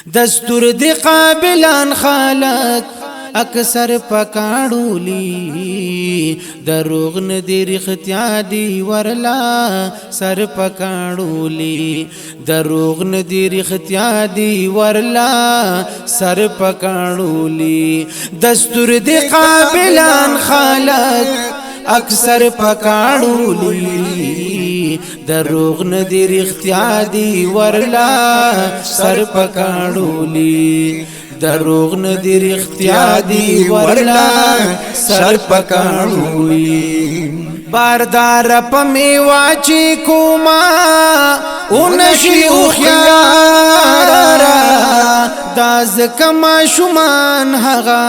دستور دی قابلان خلق اکثر پکاړولی دروغ ندی رختیا دی ورلا سر پکاړولی دروغ ندی رختیا دی ورلا سر پکاړولی دستور دی قابلان خلق اکثر پکاړولی دروغ ندی رختیا دی ورلا سر پکاړولی دروغ ندی رختیا دی ورلا سر پکاړولی باردار پمی واچی کوما اونشی اوخیارا داز کما شمان حغا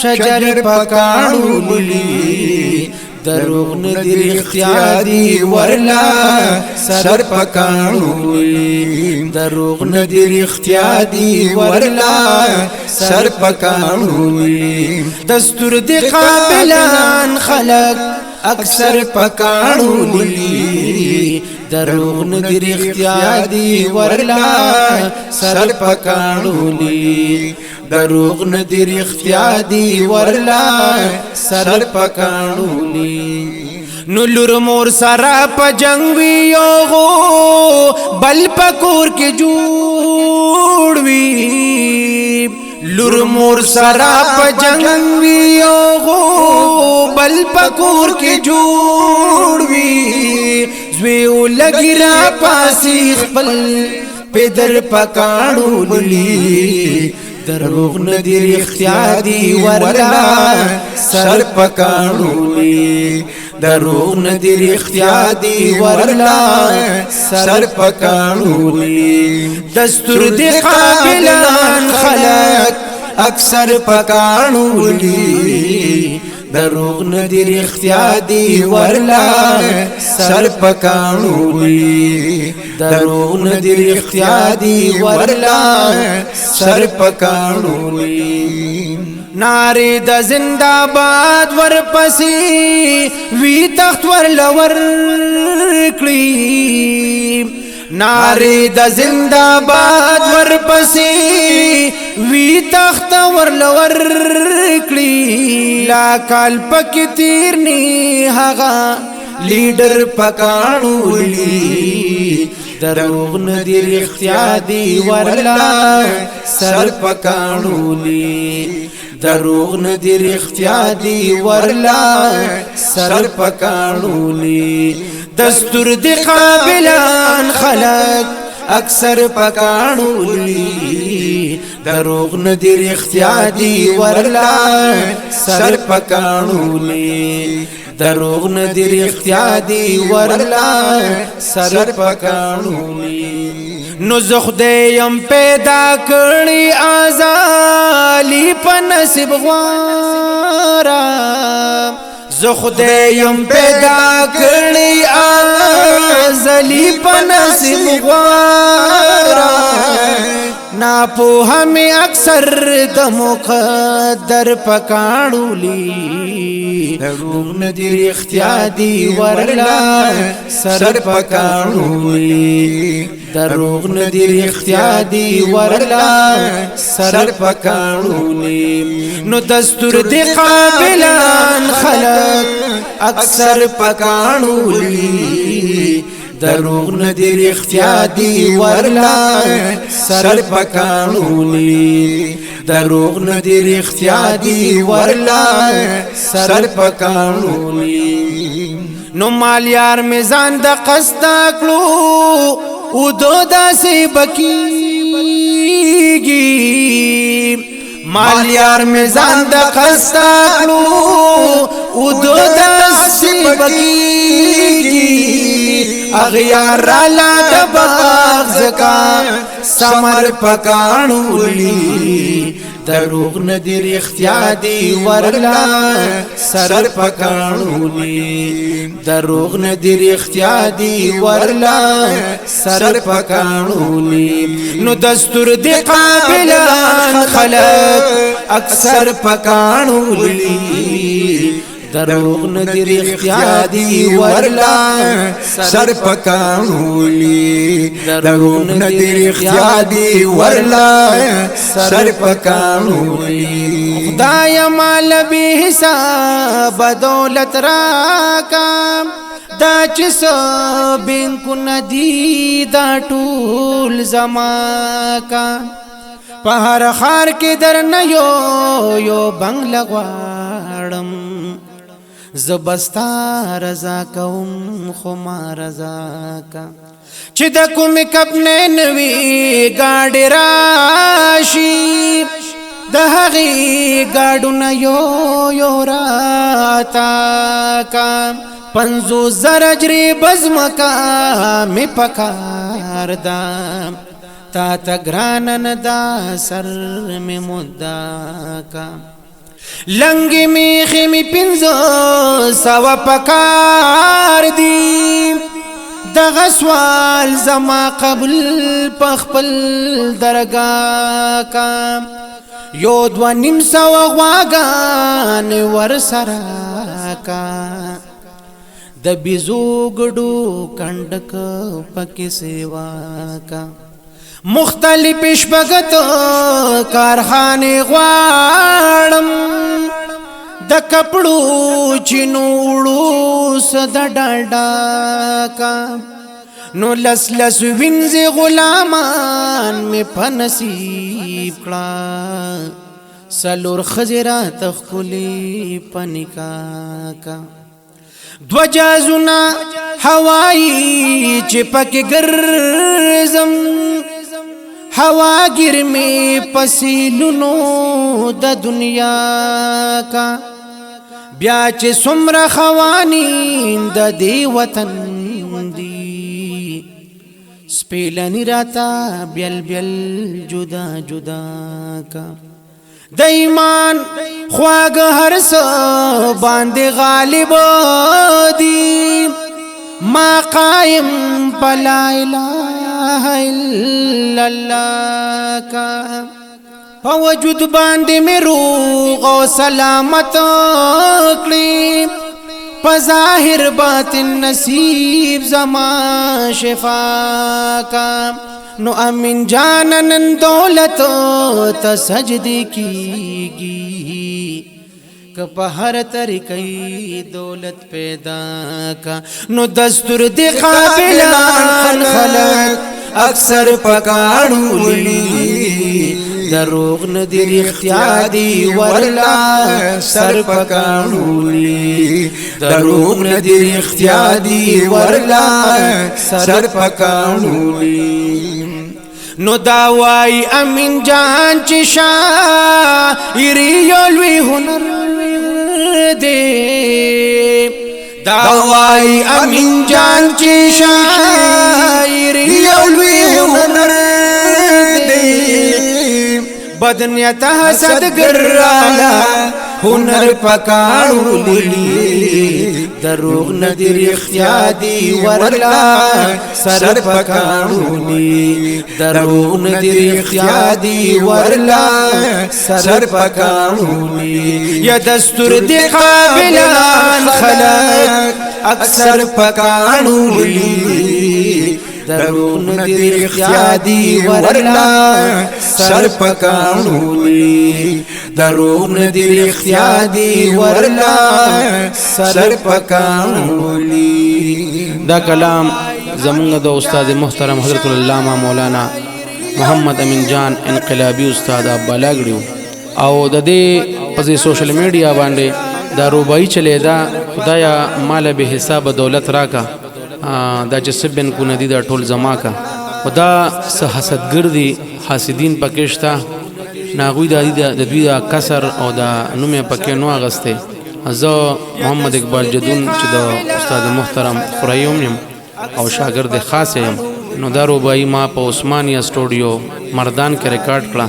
شجر پکاړولی دروغ ندی رختیا دی ورلا سر پکاړولی دروغ ندی رختیا دی ورلا سر پکاړولی دستور دی قابلان خلق اکثر پکاړولی دروغ ندی رختیا دی ورلا سر پکاړولی دروغ ندی رختیا دی ورلا سر پکاړولی نو لور مور سرا په جنگ ویو غو بل پکور کې جوړ وی لور مور سرا په جنگ ویو غو بل پکور کې جوړ وی زویو لګی را پاسی خپل پدر پکاړولی دروغ ندی رختیا دی ورلا سر پکاړولی دروغ ندی رختیا دی ورلا سر پکاړولی دستور دی قابلان خلق اکثر پکاړولی دروغ ندی رختیا دی ورلا سر پکاړولی دروغ ندی رختیا دی ورلا سر پکاړولی ناری د زندہ باد ورپسی وی تخت ورلور کړی ناری د زندہ باد ورپسی وی تخت ورلور کړی لا کال پک تیرنی هغه لیډر پکاړولی دروغ ندی رختیا دی ورلا سر پکاړولی دروغ ندی رختیا دی ورلا سر پکاړولی دستور دی قابلان خلق اکثر پکاړولی دروغ ندی رختیا دی ورلا سر پکاړولی دروغ ندی رختیا دی ورلا سر پکاړولی نو زخدیم پیدا کړی ازالی په نصیب غوارا زخدیم پیدا کړی ازالی په نصیب غوارا نا په همی اکثر د مقدر پکاړولی دروغ ندی رختیا دی ورلا سر پکاړولی دروغ ندی رختیا دی ورلا سر پکاړولی نو دستور دی قابلان خلق اکثر پکاړولی دروغ ندی رختیا دی ورلا سر پکاړولی دروغ ندی رختیا دی ورلا سر پکاړولی نو مال یار میزان د قصدا کړو او دو داسې بکیږي مال یار میزان د قصدا کړو او دو داسې بکیږي اغیار رالا د باغ زکا سمر پکاړولی دروغ ندی رختیا دی ورلا سر پکاړولی دروغ ندی رختیا دی ورلا سر پکاړولی نو دستور دی قابلان خلق اکثر پکاړولی دروغ ندی رختیا دی ورلا سر پکانولی دروغ ندی رختیا دی ورلا سر پکانولی خدای مال بی حساب دولت راکا دا چس بینکو ندی دا ټول زما کا پہر خار کے در نیو بنگلا غواړم زبستا رضا کوم خما رضا کا چې د کوم کپنه نوی گاډی راشي د هغې گاډو نه یو راتا کا 50,000 اجری بزمکا می پکار دا تا تا گرانن دا سر می مدعا کا لنگی میخی می 500 پکار دی دغه سوال زما قبل پخپل درگاه کا یو 2.5 غواگان ور سرا کا د بیزو گډو کندک پکې سیوا کا مختلف شپغت کارخانه غواړم د کپړو چینوړو صد ډاډا کا نو لس وینځ غلامان می پنصیب کړه سلور خزرات خلی پنیکا کا دو جازونا هوائی چپک گرزم هوا گر میں پسیلونو د دنیا کا بیا چه سمر خوانین د دی وطن دی سپیلنی راتا بیل جدا جدا کا د ایمان خواگ هر سو باندې غالب دی ما قائم پلا الہ الا اللہ کا وجود باندې می روغ او سلامت کړی په ظاهر باطن نصیب زما شفا کا نو امین جانن دولت تا سجدی کیگی کپ ہر طریقی دولت پیدا کا نو دستور دی قابلان خلق اکثر پکاڑولی دروغ ندی رختیا دی ورلا سر پکاڑولی دروغ ندی رختیا دی ورلا سر پکاڑولی نو داوائی امین جان چی شاعری یولوی ہنر دے داوائی امین جان چی شاعری یولوی ہنر دے بدنیت حسد گرالا ہنر پکاڑولی دروغ ندی رختیا دی ورلا سر پکاڑولی دروغ ندی رختیا دی ورلا سر پکاڑولی یا دستور دی قابلان خلق اکثر پکاڑولی دروغ ندی رختیا دی ورلا سر پکاڑولی دروغ ندی رختیا دی ورلا سر پکاڑولی دا کلام زمونږ د استاد محترم حضرت العلامہ مولانا محمد امین جان انقلابی استاد ابالاګړو او د دې په سوشل میډیا باندې دا روبای چلی دا خدایا مال به حساب دولت راکا دا چې سبن کو ندی دا ټول زما کا خدا سه حسدګردي حاسدین پکشتا ناغوی د دوی دا کسر او دا نومه پکې نو اغسته زه محمد اقبال جدون چې د استاد محترم خریوم یم او شاګرد خاص یم نو دا روبای ما په عثمانیه سټوډیو مردان کې ریکارډ کړه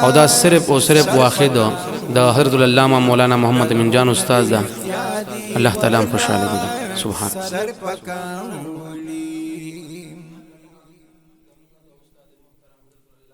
او دا صرف او صرف واحد د حضرت العلامہ مولانا محمد امین جان استاد دا الله تعالی خوشاله دي سبحان